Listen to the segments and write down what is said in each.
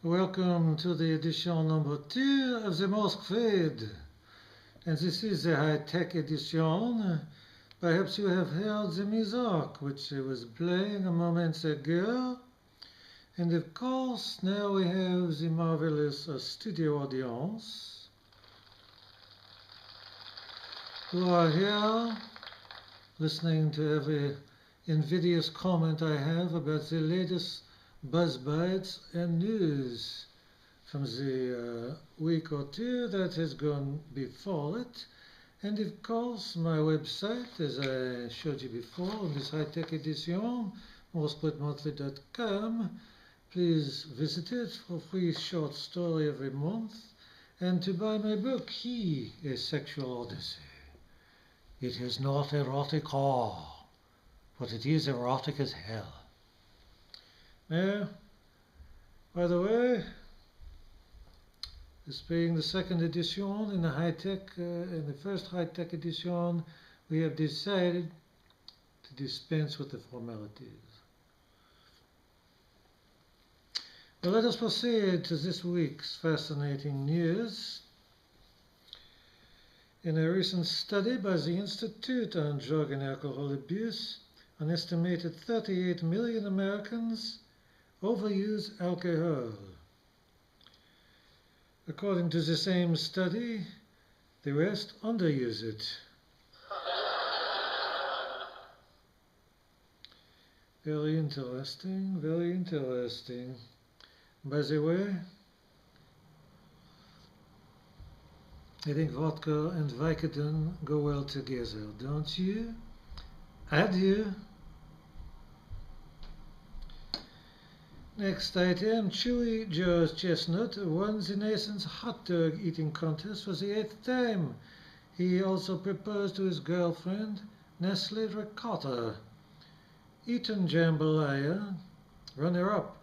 Welcome to the edition number 2 of the Morsk Feed. And this is the high-tech edition. Perhaps you have heard the music which I was playing a moment ago. And of course, now we have the marvelous studio audience who are here listening to every invidious comment I have about the latest buzz bites and news from the week or two that has gone before it. And of course my website, as I showed you before in this high-tech edition, morskfeedmonthly.com. Please visit it for a free short story every month and to buy my book, He, A Sexual Odyssey. It is not erotic all, but it is erotic as hell. Now, by the way, this being the second edition in the in the first high-tech edition, we have decided to dispense with the formalities. Well, let us proceed to this week's fascinating news. In a recent study by the Institute on Drug and Alcohol Abuse, an estimated 38 million Americans overuse alcohol. According to the same study, the rest underuse it. Very interesting, very interesting. By the way, I think vodka and Vicodin go well together, don't you? Adieu. Next item, Chewy Joe's Chestnut won the nation's hot dog eating contest for the 8th time. He also proposed to his girlfriend, Nestle Ricotta. Eaton Jambalaya, runner-up,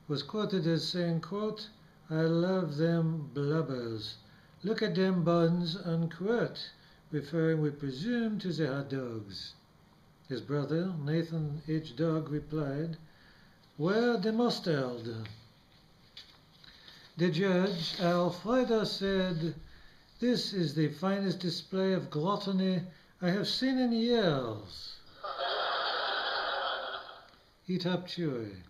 was quoted as saying, quote, "I love them blubbers. Look at them buns," unquote, referring, we presume, to the hot dogs. His brother, Nathan H. Dog, replied, "Where the mustard?" The judge, Alfredo, said, "This is the finest display of gluttony I have seen in years." Eat up, Chewy.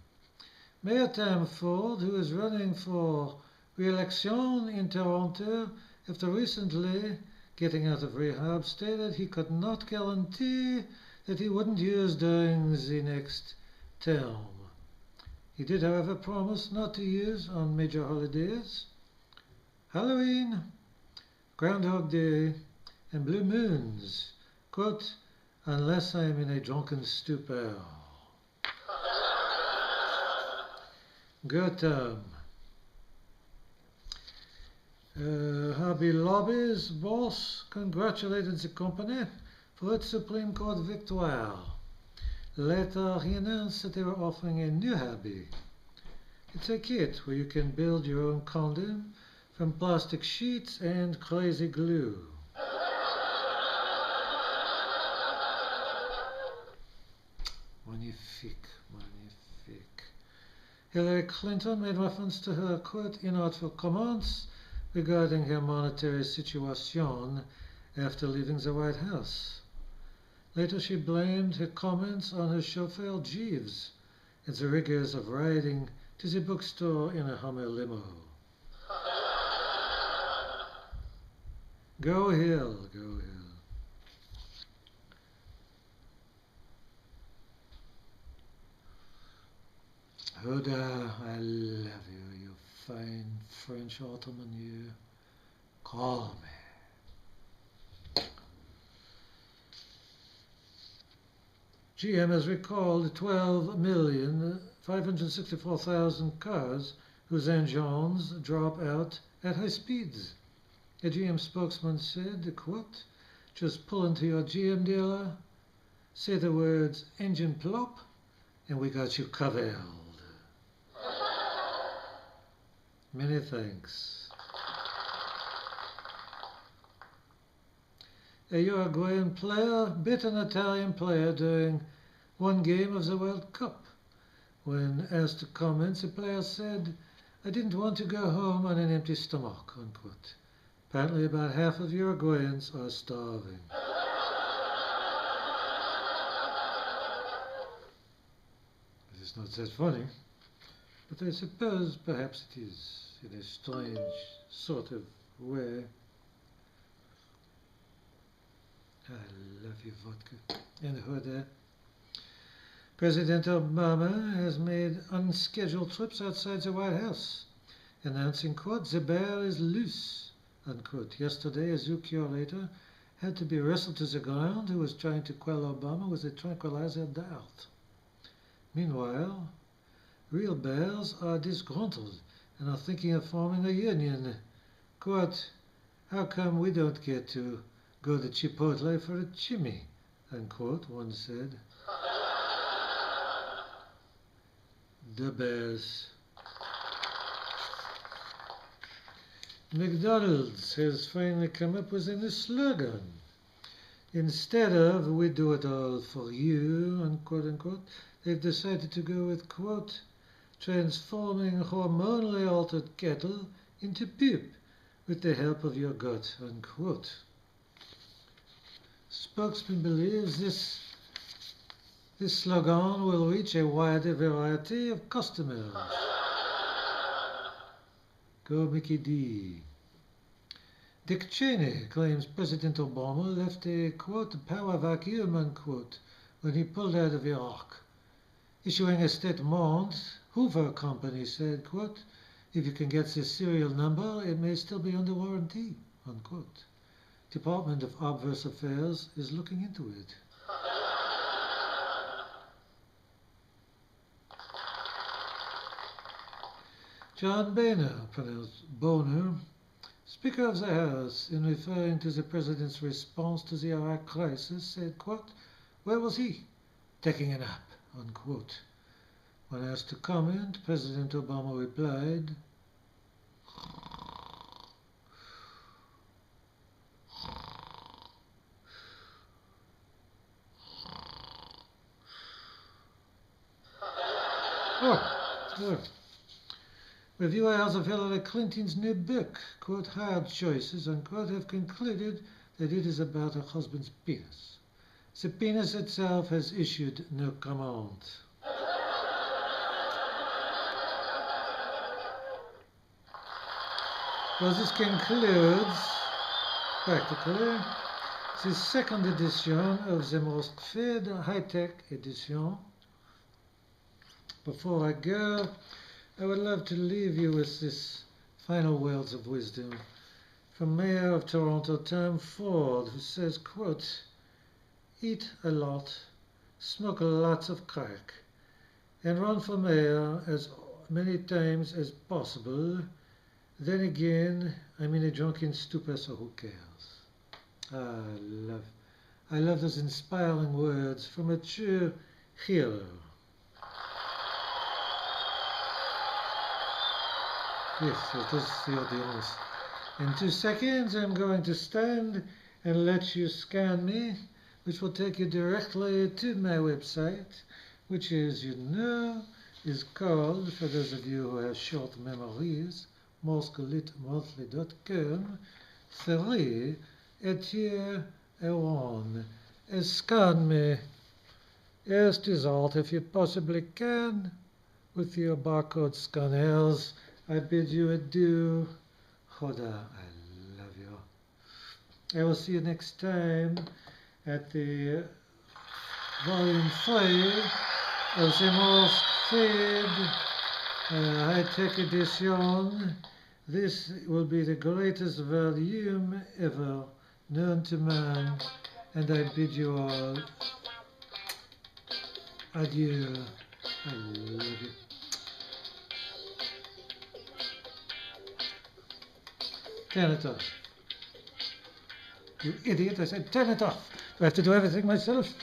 Mayor Tam Ford, who is running for re-election in Toronto after recently getting out of rehab, stated he could not guarantee that he wouldn't use during the next term. He did, however, promise not to use on major holidays, Halloween, Groundhog Day, and Blue Moons, quote, "unless I am in a drunken stupor." Gotham. Hobby Lobby's boss congratulated the company for its Supreme Court victoire. Later, he announced that they were offering a new hobby. It's a kit where you can build your own condom from plastic sheets and crazy glue. Magnifique, magnifique. Hillary Clinton made reference to her, quote, "inartful comments regarding her monetary situation after leaving the White House." Later, she blamed her comments on her chauffeur, Jeeves, and the rigors of riding to the bookstore in a Hummer limo. Go Hill, go Hill. Huda, I love you, you fine French Ottoman, you. Call me. GM has recalled 12,564,000 cars whose engines drop out at high speeds. A GM spokesman said, quote, "just pull into your GM dealer, say the words engine plop, and we got you covered." Many thanks. A Uruguayan player bit an Italian player during one game of the World Cup. When asked to comment, the player said, I didn't want to go home on an empty stomach, unquote. Apparently about half of Uruguayans are starving. This is not that funny, but I suppose perhaps it is, in a strange sort of way. I love you, vodka. And Hoda. President Obama has made unscheduled trips outside the White House, announcing, quote, "The bear is loose," unquote. Yesterday, a zoo curator had to be wrestled to the ground who was trying to quell Obama with a tranquilizer dart. Meanwhile, real bears are disgruntled and are thinking of forming a union. Quote, "How come we don't get to go to Chipotle for a chimney?" unquote, one said. The bears. McDonald's has finally come up with a new slogan. Instead of "we do it all for you," unquote, unquote, they've decided to go with, quote, "transforming hormonally altered cattle into poop with the help of your gut," unquote. Spokesman believes this slogan will reach a wider variety of customers. Go Mickey D. Dick Cheney claims President Obama left a, quote, "power vacuum," unquote, when he pulled out of Iraq. Issuing a statement, Hoover Company said, quote, "If you can get the serial number, it may still be under warranty," unquote. Department of Obverse Affairs is looking into it. John Boehner, pronounced Boner, Speaker of the House, in referring to the President's response to the Iraq crisis, said, quote, "Where was he? Taking a nap," unquote. When asked to comment, President Obama replied, Reviewers of Hillary Clinton's new book, quote, "Hard Choices," unquote, have concluded that it is about her husband's penis. The penis itself has issued no comment. Well, this concludes, practically, the second edition of the Morsk Feed high-tech edition. Before I go, I would love to leave you with this final words of wisdom from Mayor of Toronto, Tom Ford, who says, quote, "Eat a lot, smoke lots of crack, and run for mayor as many times as possible. Then again, I'm in a drunken stupor, so who cares?" I love those inspiring words from a true hero. Yes, it is the audience. In 2 seconds, I'm going to stand and let you scan me, which will take you directly to my website, which, as you know, is called, for those of you who have short memories, morskelitmonthly.com. 3 Etier Ewan. Scan me. Erst result, if you possibly can, with your barcode scanners. I bid you adieu. Hoda, I love you. I will see you next time at the volume 3 of the Morsk Feed high-tech edition. This will be the greatest volume ever known to man, and I bid you all adieu. I love you. Turn it off. You idiot, I said turn it off. Do I have to do everything myself?